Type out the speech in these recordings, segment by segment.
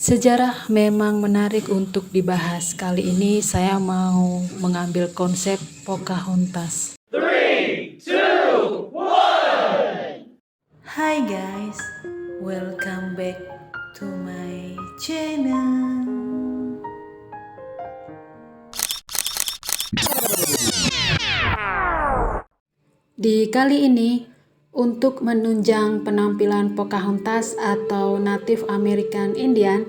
Sejarah memang menarik untuk dibahas. Kali ini saya mau mengambil konsep Pocahontas. Hi guys, welcome back to my channel. Di kali ini, untuk menunjang penampilan Pocahontas atau Native American Indian,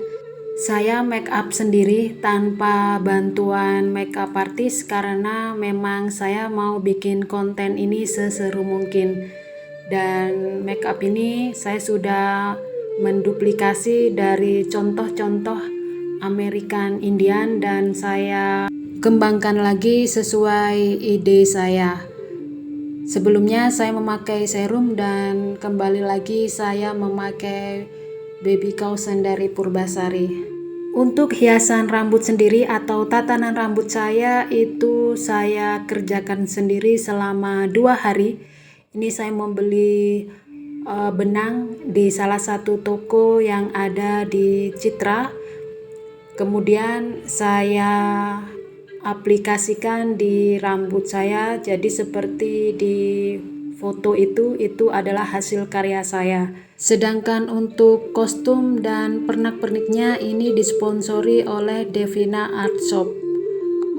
saya make up sendiri tanpa bantuan makeup artist karena memang saya mau bikin konten ini seseru mungkin. Dan make up ini saya sudah menduplikasi dari contoh-contoh American Indian dan saya kembangkan lagi sesuai ide saya. Sebelumnya saya memakai serum dan kembali lagi saya memakai baby caution dari Purbasari. Untuk hiasan rambut sendiri atau tatanan rambut saya itu saya kerjakan sendiri selama 2 hari. Ini saya membeli benang di salah satu toko yang ada di Citra. Kemudian saya aplikasikan di rambut saya, jadi seperti di foto itu adalah hasil karya saya. Sedangkan untuk kostum dan pernak-perniknya ini disponsori oleh Devina Art Shop.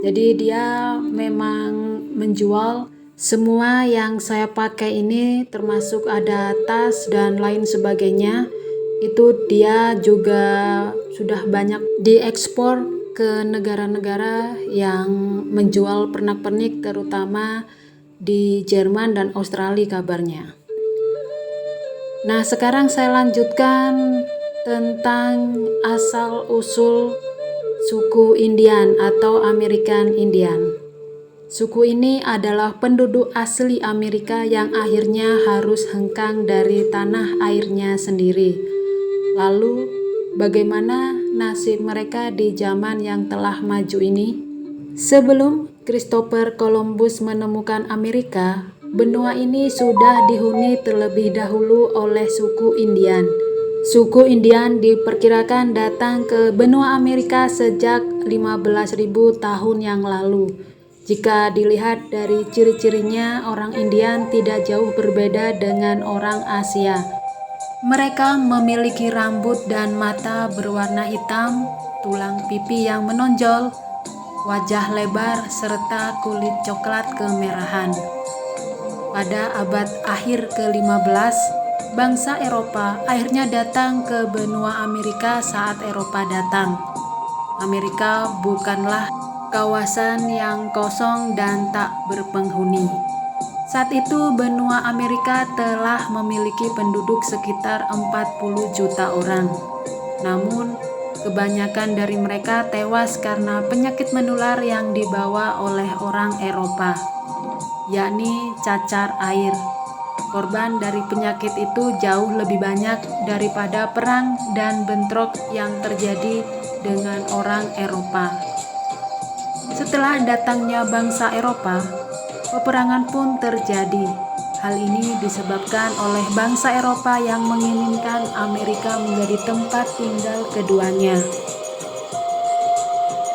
Jadi dia memang menjual semua yang saya pakai ini, termasuk ada tas dan lain sebagainya. Itu dia juga sudah banyak diekspor ke negara-negara yang menjual pernak-pernik, terutama di Jerman dan Australia kabarnya. Nah, sekarang saya lanjutkan tentang asal-usul suku Indian atau American Indian. Suku ini adalah penduduk asli Amerika yang akhirnya harus hengkang dari tanah airnya sendiri. Lalu, bagaimana nasib mereka di zaman yang telah maju ini? Sebelum Christopher Columbus menemukan Amerika, benua ini sudah dihuni terlebih dahulu oleh suku Indian. Suku Indian diperkirakan datang ke benua Amerika sejak 15.000 tahun yang lalu. Jika dilihat dari ciri-cirinya, orang Indian tidak jauh berbeda dengan orang Asia. Mereka memiliki rambut dan mata berwarna hitam, tulang pipi yang menonjol, wajah lebar, serta kulit coklat kemerahan. Pada abad akhir ke-15, bangsa Eropa akhirnya datang ke benua Amerika saat Eropa datang. Amerika bukanlah kawasan yang kosong dan tak berpenghuni. Saat itu benua Amerika telah memiliki penduduk sekitar 40 juta orang. Namun, kebanyakan dari mereka tewas karena penyakit menular yang dibawa oleh orang Eropa, yakni cacar air. Korban dari penyakit itu jauh lebih banyak daripada perang dan bentrok yang terjadi dengan orang Eropa. Setelah datangnya bangsa Eropa, peperangan pun terjadi. Hal ini disebabkan oleh bangsa Eropa yang menginginkan Amerika menjadi tempat tinggal keduanya.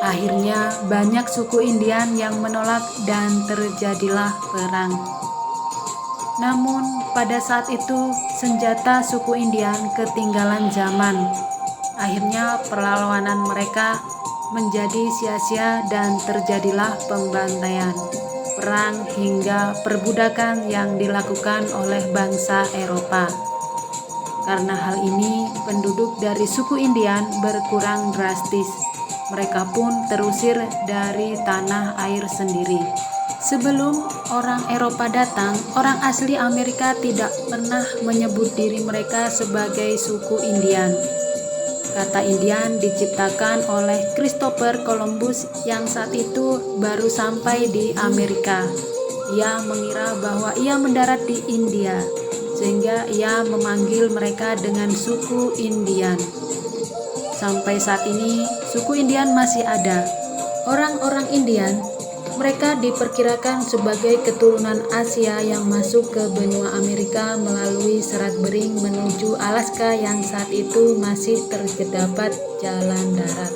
Akhirnya banyak suku Indian yang menolak dan terjadilah perang. Namun pada saat itu senjata suku Indian ketinggalan zaman. Akhirnya perlawanan mereka menjadi sia-sia dan terjadilah pembantaian, perang hingga perbudakan yang dilakukan oleh bangsa Eropa. Karena hal ini, penduduk dari suku Indian berkurang drastis. Mereka pun terusir dari tanah air sendiri. Sebelum orang Eropa datang, orang asli Amerika tidak pernah menyebut diri mereka sebagai suku Indian. Kata Indian diciptakan oleh Christopher Columbus yang saat itu baru sampai di Amerika. Ia mengira bahwa ia mendarat di India, sehingga ia memanggil mereka dengan suku Indian. Sampai saat ini, suku Indian masih ada. Orang-orang Indian Mereka diperkirakan sebagai keturunan Asia yang masuk ke benua Amerika melalui Selat Bering menuju Alaska yang saat itu masih terdapat jalan darat.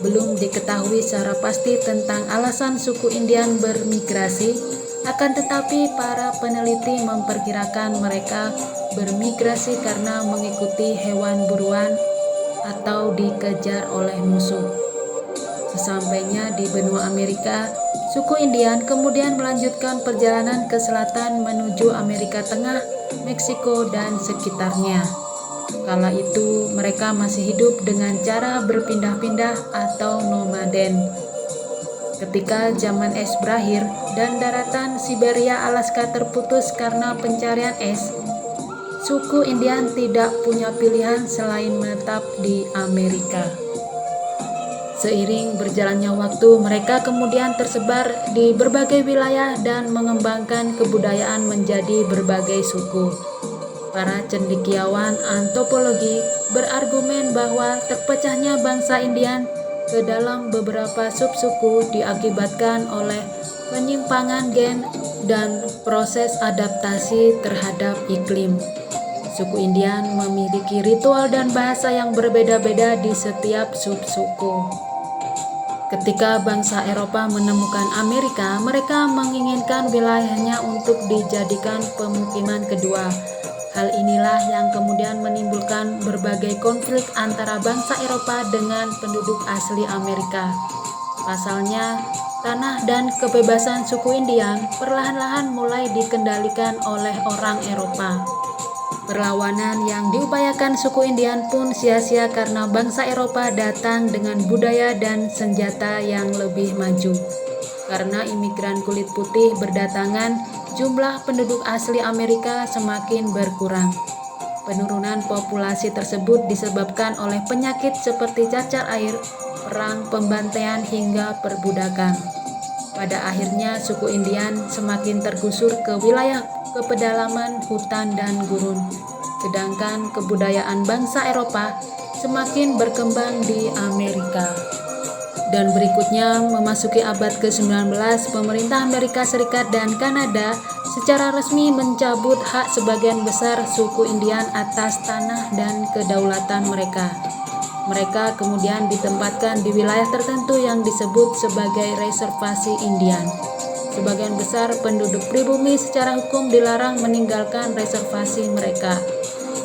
Belum diketahui secara pasti tentang alasan suku Indian bermigrasi, akan tetapi para peneliti memperkirakan mereka bermigrasi karena mengikuti hewan buruan atau dikejar oleh musuh. Sesampainya di benua Amerika, suku Indian kemudian melanjutkan perjalanan ke selatan menuju Amerika Tengah, Meksiko, dan sekitarnya. Kala itu mereka masih hidup dengan cara berpindah-pindah atau nomaden. Ketika zaman es berakhir dan daratan Siberia Alaska terputus karena pencarian es, suku Indian tidak punya pilihan selain menetap di Amerika. Seiring berjalannya waktu, mereka kemudian tersebar di berbagai wilayah dan mengembangkan kebudayaan menjadi berbagai suku. Para cendekiawan antropologi berargumen bahwa terpecahnya bangsa Indian ke dalam beberapa subsuku diakibatkan oleh penyimpangan gen dan proses adaptasi terhadap iklim. Suku Indian memiliki ritual dan bahasa yang berbeda-beda di setiap subsuku. Ketika bangsa Eropa menemukan Amerika, mereka menginginkan wilayahnya untuk dijadikan pemukiman kedua. Hal inilah yang kemudian menimbulkan berbagai konflik antara bangsa Eropa dengan penduduk asli Amerika. Pasalnya, tanah dan kebebasan suku Indian perlahan-lahan mulai dikendalikan oleh orang Eropa. Perlawanan yang diupayakan suku Indian pun sia-sia karena bangsa Eropa datang dengan budaya dan senjata yang lebih maju. Karena imigran kulit putih berdatangan, jumlah penduduk asli Amerika semakin berkurang. Penurunan populasi tersebut disebabkan oleh penyakit seperti cacar air, perang, pembantaian, hingga perbudakan. Pada akhirnya suku Indian semakin tergusur ke wilayah ke pedalaman hutan dan gurun, sedangkan kebudayaan bangsa Eropa semakin berkembang di Amerika. Dan berikutnya memasuki abad ke-19, pemerintah Amerika Serikat dan Kanada secara resmi mencabut hak sebagian besar suku Indian atas tanah dan kedaulatan mereka. Mereka kemudian ditempatkan di wilayah tertentu yang disebut sebagai reservasi Indian. Sebagian besar penduduk pribumi secara hukum dilarang meninggalkan reservasi mereka.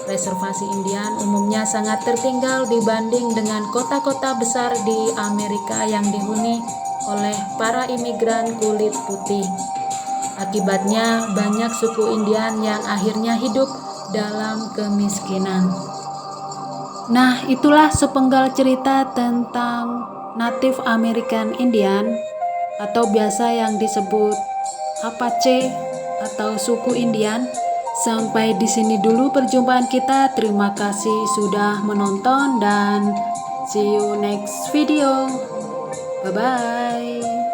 Reservasi Indian umumnya sangat tertinggal dibanding dengan kota-kota besar di Amerika yang dihuni oleh para imigran kulit putih. Akibatnya, banyak suku Indian yang akhirnya hidup dalam kemiskinan. Nah, itulah sepenggal cerita tentang Native American Indian atau biasa yang disebut Apache atau suku Indian. Sampai di sini dulu perjumpaan kita. Terima kasih sudah menonton dan see you next video. Bye bye.